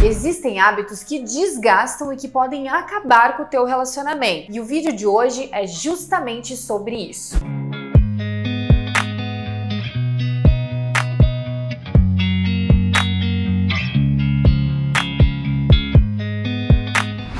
Existem hábitos que desgastam e que podem acabar com o teu relacionamento. E o vídeo de hoje é justamente sobre isso.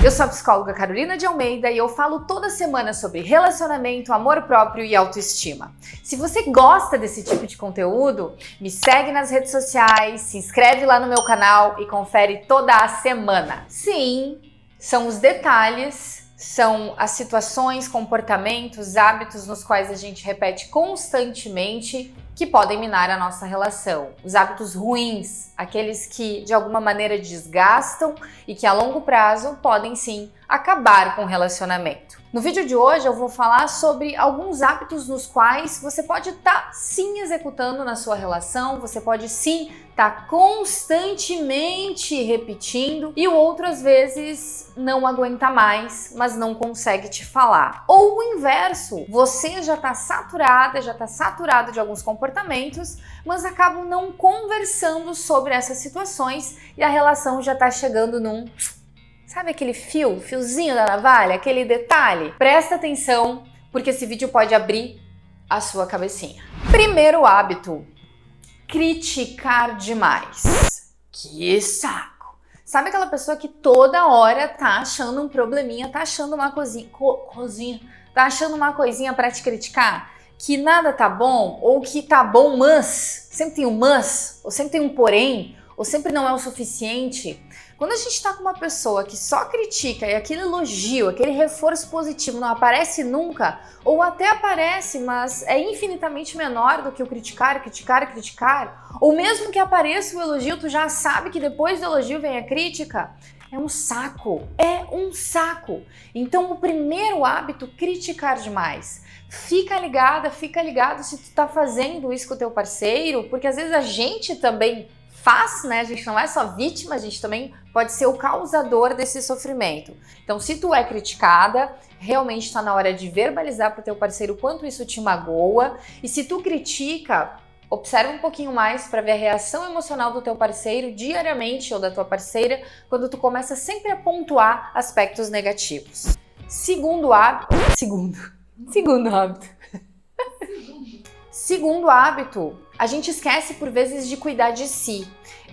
Eu sou a psicóloga Carolina de Almeida e eu falo toda semana sobre relacionamento, amor próprio e autoestima. Se você gosta desse tipo de conteúdo, me segue nas redes sociais, se inscreve lá no meu canal e confere toda a semana. Sim, são os detalhes, são as situações, comportamentos, hábitos nos quais a gente repete constantemente que podem minar a nossa relação. Os hábitos ruins, aqueles que de alguma maneira desgastam e que a longo prazo podem sim acabar com o relacionamento. No vídeo de hoje eu vou falar sobre alguns hábitos nos quais você pode estar sim executando na sua relação, você pode sim estar constantemente repetindo e o outro às vezes não aguenta mais, mas não consegue te falar. Ou o inverso, você já está saturada, já está saturado de alguns comportamentos, mas acabam não conversando sobre essas situações e a relação já está chegando num... Sabe aquele fiozinho da navalha, aquele detalhe? Presta atenção, porque esse vídeo pode abrir a sua cabecinha. Primeiro hábito, criticar demais. Que saco! Sabe aquela pessoa que toda hora tá achando um probleminha, tá achando uma tá achando uma coisinha pra te criticar? Que nada tá bom, ou que tá bom, mas, sempre tem um mas, ou sempre tem um porém, ou sempre não é o suficiente. Quando a gente está com uma pessoa que só critica e aquele elogio, aquele reforço positivo não aparece nunca, ou até aparece, mas é infinitamente menor do que o criticar, ou mesmo que apareça o elogio, tu já sabe que depois do elogio vem a crítica, é um saco. Então o primeiro hábito, criticar demais. Fica ligado se tu tá fazendo isso com o teu parceiro, porque às vezes a gente também faz, né? A gente não é só vítima, a gente também pode ser o causador desse sofrimento. Então, se tu é criticada, realmente está na hora de verbalizar para o teu parceiro o quanto isso te magoa. E se tu critica, observa um pouquinho mais para ver a reação emocional do teu parceiro diariamente ou da tua parceira quando tu começa sempre a pontuar aspectos negativos. Segundo hábito, a gente esquece por vezes de cuidar de si.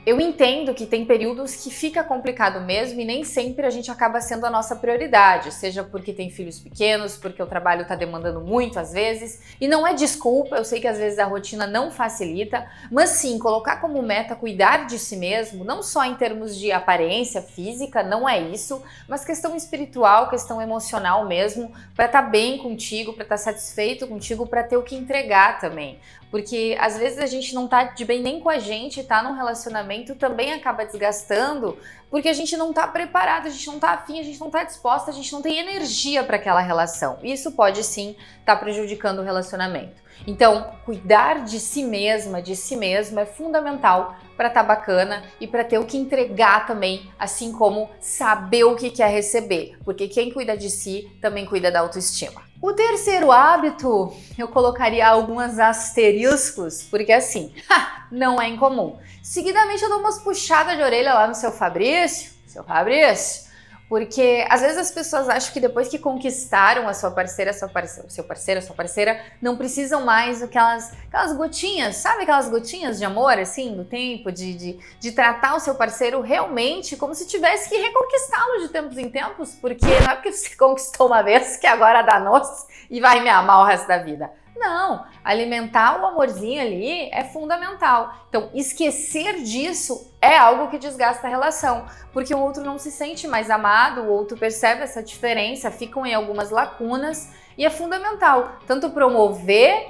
Eu entendo que tem períodos que fica complicado mesmo e nem sempre a gente acaba sendo a nossa prioridade, seja porque tem filhos pequenos, porque o trabalho está demandando muito às vezes, e não é desculpa, eu sei que às vezes a rotina não facilita, mas sim, colocar como meta cuidar de si mesmo, não só em termos de aparência física, não é isso, mas questão espiritual, questão emocional mesmo, para estar bem contigo, para estar satisfeito contigo, para ter o que entregar também. Porque às vezes a gente não tá de bem nem com a gente, tá num relacionamento também acaba desgastando, porque a gente não tá preparado, a gente não tá afim, a gente não tá disposta, a gente não tem energia para aquela relação. Isso pode sim estar prejudicando o relacionamento. Então, cuidar de si mesma, de si mesmo é fundamental para estar bacana e para ter o que entregar também, assim como saber o que quer receber, porque quem cuida de si também cuida da autoestima. O terceiro hábito, eu colocaria alguns asteriscos, porque assim, não é incomum. Seguidamente eu dou umas puxadas de orelha lá no seu Fabrício, porque às vezes as pessoas acham que depois que conquistaram a sua parceira, o seu parceiro, a sua parceira, não precisam mais aquelas gotinhas, sabe aquelas gotinhas de amor, assim, do tempo, de tratar o seu parceiro realmente como se tivesse que reconquistá-lo de tempos em tempos, porque não é porque você conquistou uma vez que agora dá noce e vai me amar o resto da vida. Não, alimentar o amorzinho ali é fundamental. Então, esquecer disso é algo que desgasta a relação, porque o outro não se sente mais amado, o outro percebe essa diferença, ficam em algumas lacunas e é fundamental tanto promover,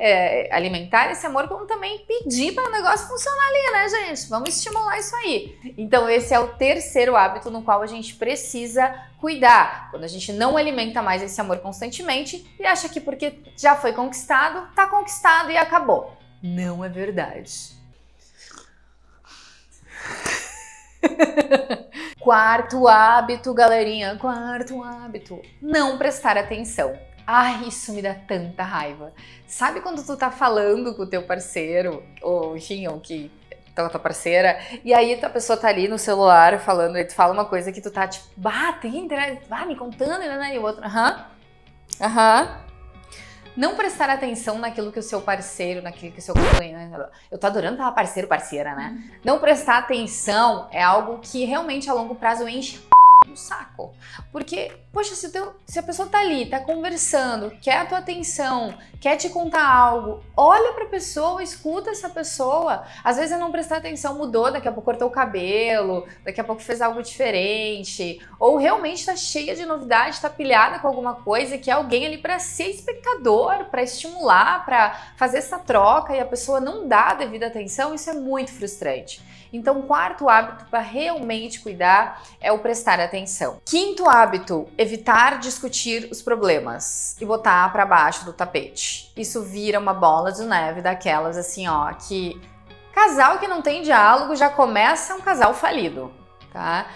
alimentar esse amor, como também pedir para o negócio funcionar ali, né, gente? Vamos estimular isso aí. Então, esse é o terceiro hábito no qual a gente precisa cuidar, quando a gente não alimenta mais esse amor constantemente e acha que porque já foi conquistado, tá conquistado e acabou. Não é verdade. Quarto hábito, galerinha, não prestar atenção. Ai, isso me dá tanta raiva. Sabe quando tu tá falando com o teu parceiro, ou enfim, ou que tá com a tua parceira, e aí a pessoa tá ali no celular falando, e tu fala uma coisa que tu tá tipo, me contando, e o outro, aham. Não prestar atenção naquilo que o seu parceiro, naquilo que o seu companheiro... Eu tô adorando falar parceiro, parceira, né? Não prestar atenção é algo que realmente a longo prazo enche no saco. Porque, poxa, se a pessoa tá ali, tá conversando, quer a tua atenção, quer te contar algo, olha pra pessoa, escuta essa pessoa. Às vezes é não prestar atenção, mudou, daqui a pouco cortou o cabelo, daqui a pouco fez algo diferente, ou realmente tá cheia de novidade, tá pilhada com alguma coisa, que é alguém ali pra ser espectador, pra estimular, pra fazer essa troca e a pessoa não dá a devida atenção, isso é muito frustrante. Então, o quarto hábito para realmente cuidar é o prestar atenção. Quinto hábito, evitar discutir os problemas e botar para baixo do tapete. Isso vira uma bola de neve daquelas assim, ó, que casal que não tem diálogo já começa um casal falido, tá?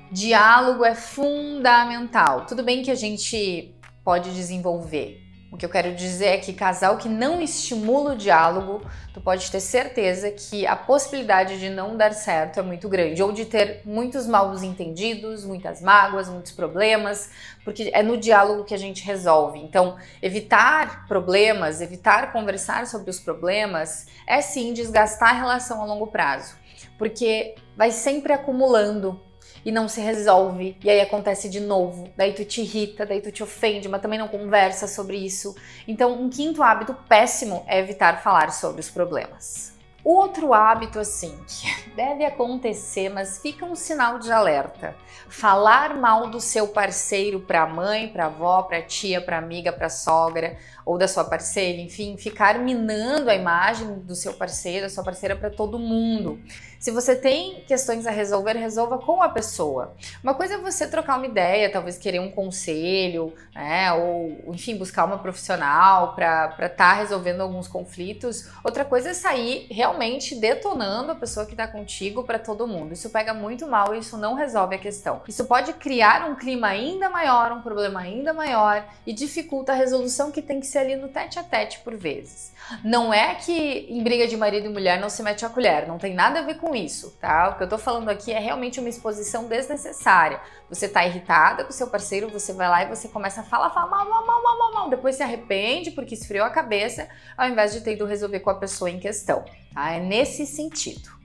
Diálogo é fundamental. Tudo bem que a gente pode desenvolver. O que eu quero dizer é que casal que não estimula o diálogo, tu pode ter certeza que a possibilidade de não dar certo é muito grande, ou de ter muitos maus entendidos, muitas mágoas, muitos problemas, porque é no diálogo que a gente resolve. Então, evitar problemas, evitar conversar sobre os problemas, é sim desgastar a relação a longo prazo, porque vai sempre acumulando e não se resolve, e aí acontece de novo, daí tu te irrita, daí tu te ofende, mas também não conversa sobre isso. Então, um quinto hábito péssimo é evitar falar sobre os problemas. Outro hábito, assim, que deve acontecer, mas fica um sinal de alerta. Falar mal do seu parceiro pra mãe, pra avó, pra tia, pra amiga, pra sogra, ou da sua parceira, enfim, ficar minando a imagem do seu parceiro, da sua parceira pra todo mundo. Se você tem questões a resolver, resolva com a pessoa. Uma coisa é você trocar uma ideia, talvez querer um conselho, né, ou enfim, buscar uma profissional para estar resolvendo alguns conflitos. Outra coisa é sair realmente detonando a pessoa que está contigo para todo mundo. Isso pega muito mal e isso não resolve a questão. Isso pode criar um clima ainda maior, um problema ainda maior e dificulta a resolução que tem que ser ali no tete a tete por vezes. Não é que em briga de marido e mulher não se mete a colher, não tem nada a ver com isso, tá? O que eu tô falando aqui é realmente uma exposição desnecessária. Você tá irritada com o seu parceiro, você vai lá e você começa a falar mal, depois se arrepende porque esfriou a cabeça, ao invés de ter ido resolver com a pessoa em questão, tá? É nesse sentido.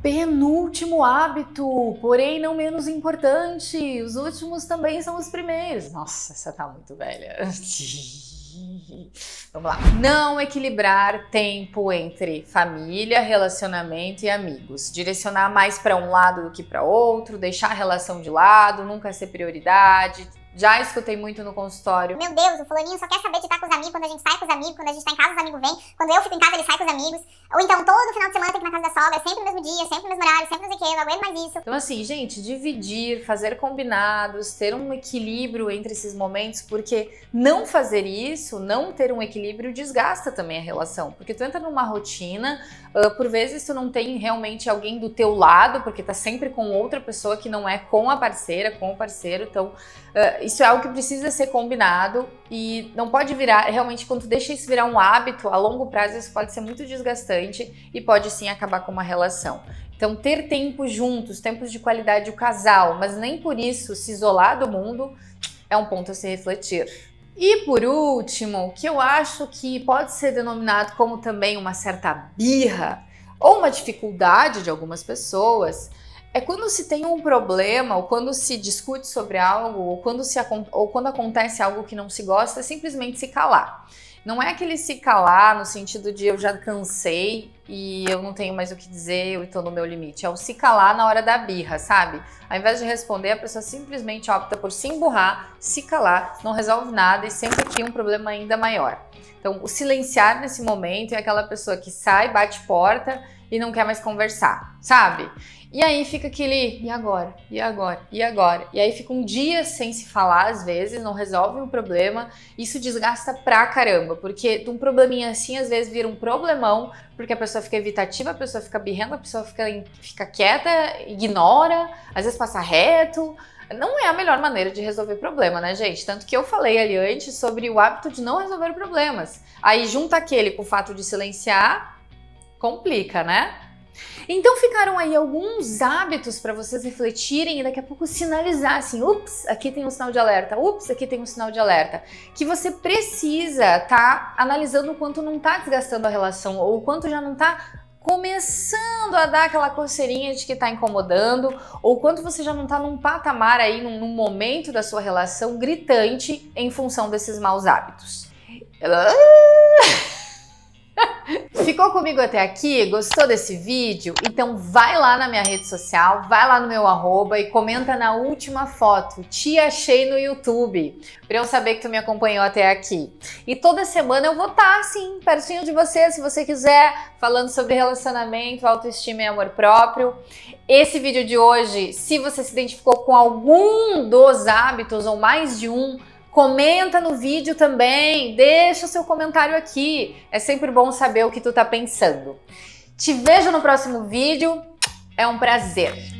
Penúltimo hábito, porém não menos importante, os últimos também são os primeiros. Nossa, essa tá muito velha. Vamos lá. Não equilibrar tempo entre família, relacionamento e amigos. Direcionar mais para um lado do que para outro, deixar a relação de lado, nunca ser prioridade. Já escutei muito no consultório. Meu Deus, o fulaninho só quer saber de estar com os amigos quando a gente sai com os amigos, quando a gente tá em casa os amigos vêm, quando eu fico em casa ele sai com os amigos. Ou então todo final de semana tem que ir na casa da sogra, sempre no mesmo dia, sempre no mesmo horário, sempre não sei o que, eu não aguento mais isso. Então assim, gente, dividir, fazer combinados, ter um equilíbrio entre esses momentos, porque não fazer isso, não ter um equilíbrio desgasta também a relação, porque tu entra numa rotina, por vezes tu não tem realmente alguém do teu lado, porque tá sempre com outra pessoa que não é com a parceira, com o parceiro, então isso é algo que precisa ser combinado e não pode virar, realmente quando tu deixa isso virar um hábito, a longo prazo isso pode ser muito desgastante e pode sim acabar com uma relação. Então ter tempo juntos, tempos de qualidade o casal, mas nem por isso se isolar do mundo é um ponto a se refletir. E por último, que eu acho que pode ser denominado como também uma certa birra ou uma dificuldade de algumas pessoas, é quando se tem um problema, ou quando se discute sobre algo, ou quando acontece algo que não se gosta, é simplesmente se calar. Não é aquele se calar no sentido de eu já cansei e eu não tenho mais o que dizer, eu estou no meu limite. É o se calar na hora da birra, sabe? Ao invés de responder, a pessoa simplesmente opta por se emburrar, se calar, não resolve nada e sempre cria um problema ainda maior. Então, o silenciar nesse momento é aquela pessoa que sai, bate porta e não quer mais conversar, sabe? E aí fica aquele, e agora? E agora? E agora? E aí fica um dia sem se falar, às vezes, não resolve um problema, isso desgasta pra caramba, porque de um probleminha assim, às vezes vira um problemão, porque a pessoa fica evitativa, a pessoa fica birrando, a pessoa fica quieta, ignora, às vezes passa reto. Não é a melhor maneira de resolver problema, né, gente? Tanto que eu falei ali antes sobre o hábito de não resolver problemas. Aí junta aquele com o fato de silenciar, complica, né? Então ficaram aí alguns hábitos para vocês refletirem e daqui a pouco sinalizar assim, ups, aqui tem um sinal de alerta, ups, aqui tem um sinal de alerta, que você precisa estar analisando o quanto não está desgastando a relação ou o quanto já não está começando a dar aquela coceirinha de que está incomodando, ou quanto você já não está num patamar aí, num momento da sua relação gritante em função desses maus hábitos. Ficou comigo até aqui? Gostou desse vídeo? Então vai lá na minha rede social, vai lá no meu arroba e comenta na última foto, te achei no YouTube, pra eu saber que tu me acompanhou até aqui. E toda semana eu vou estar assim, pertinho de você, se você quiser, falando sobre relacionamento, autoestima e amor próprio. Esse vídeo de hoje, se você se identificou com algum dos hábitos ou mais de um, comenta no vídeo também, deixa o seu comentário aqui. É sempre bom saber o que tu tá pensando. Te vejo no próximo vídeo, é um prazer.